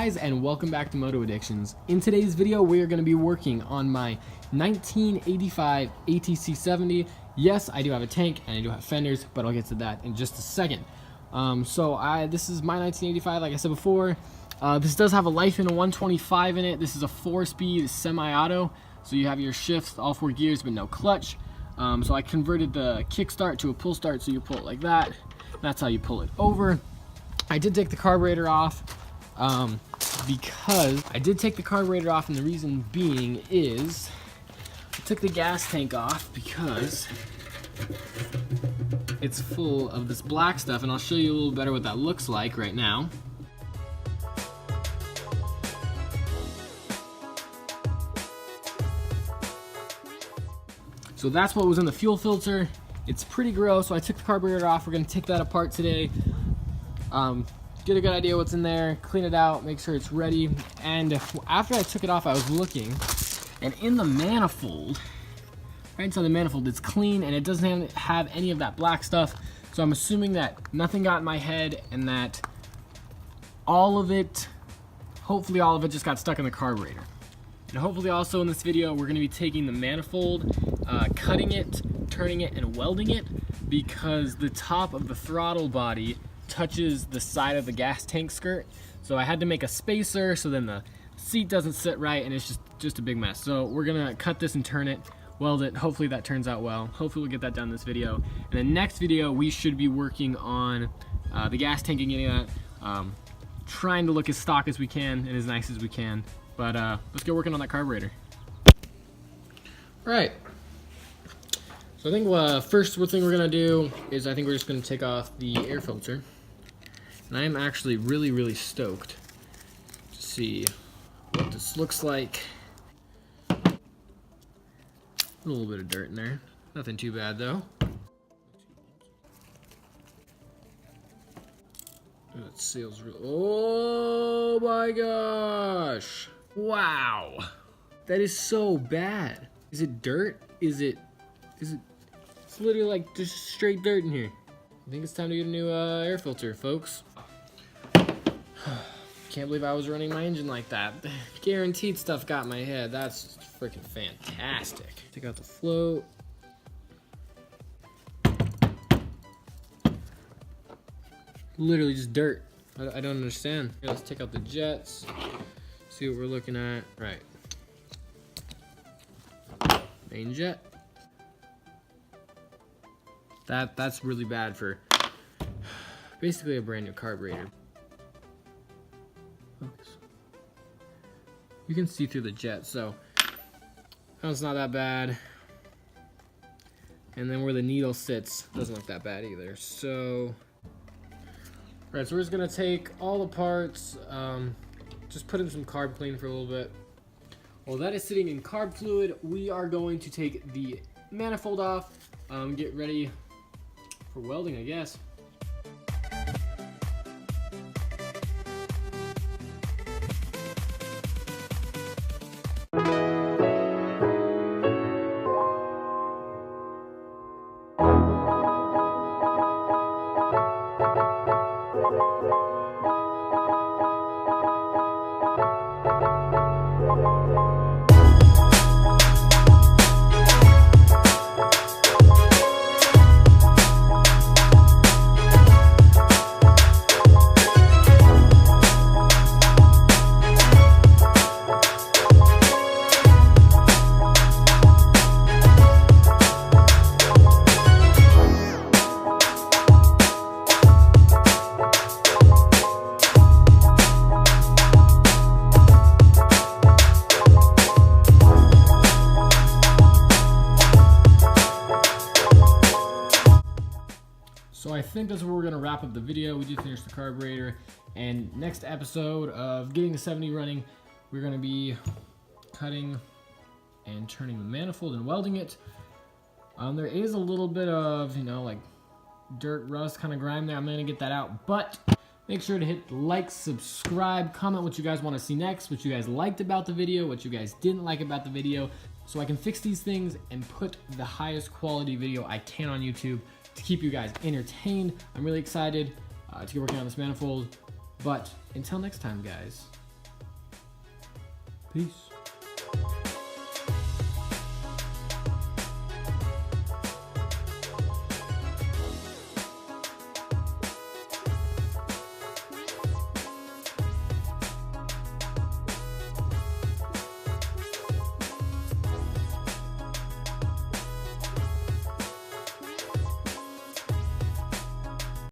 guys, and welcome back to Moto Addictions. In today's video, we are going to be working on my 1985 ATC 70. Yes, I do have a tank and I do have fenders, but I'll get to that in just a second. This is my 1985, like I said before. This does have a life in a 125 in it. This is a 4-speed semi-auto, so you have your shifts, all 4 gears, but no clutch. So I converted the kickstart to a pull start, so you pull it like that. That's how you pull it over. I did take the carburetor off because I did take the carburetor off, and the reason being is I took the gas tank off because it's full of this black stuff, and I'll show you a little better what that looks like right now. So that's what was in the fuel filter. It's pretty gross, so I took the carburetor off. We're gonna take that apart today. Get a good idea what's in there, clean it out, make sure it's ready. And after I took it off, I was looking, and in the manifold, right inside the manifold, it's clean and it doesn't have any of that black stuff. So I'm assuming that nothing got in my head and that all of it, hopefully all of it, just got stuck in the carburetor. And hopefully also in this video, we're gonna be taking the manifold, cutting it, turning it, and welding it, because the top of the throttle body touches the side of the gas tank skirt. So I had to make a spacer so then the seat doesn't sit right, and it's just a big mess. So we're gonna cut this and turn it, weld it. Hopefully that turns out well. Hopefully we'll get that done in this video. In the next video, we should be working on the gas tank and getting that, trying to look as stock as we can and as nice as we can. But let's get working on that carburetor. All right. So I think first thing we're gonna do is I think we're just gonna take off the air filter. And I am actually really stoked to see what this looks like. A little bit of dirt in there. Nothing too bad though. It seals real. Oh my gosh! Wow, that is so bad. Is it dirt? Is it? It's literally like just straight dirt in here. I think it's time to get a new air filter, folks. Can't believe I was running my engine like that. Guaranteed stuff got in my head. That's freaking fantastic. Take out the float. Literally just dirt. I don't understand. Here, let's take out the jets. See what we're looking at. Right. Main jet. That's really bad for basically a brand new carburetor. Focus. You can see through the jet, so that's not that bad. And then where the needle sits doesn't look that bad either. So, right, so we're just gonna take all the parts, just put in some carb clean for a little bit. While that is sitting in carb fluid, we are going to take the manifold off, get ready for welding, I guess. So I think that's where we're gonna wrap up the video. We did finish the carburetor, and next episode of getting the 70 running, we're gonna be cutting and turning the manifold and welding it. There is a little bit of, like dirt, rust, kind of grime there. I'm gonna get that out, but make sure to hit like, subscribe, comment what you guys want to see next, what you guys liked about the video, what you guys didn't like about the video, so I can fix these things and put the highest quality video I can on YouTube to keep you guys entertained. I'm really excited to get working on this manifold, but until next time, guys, Peace.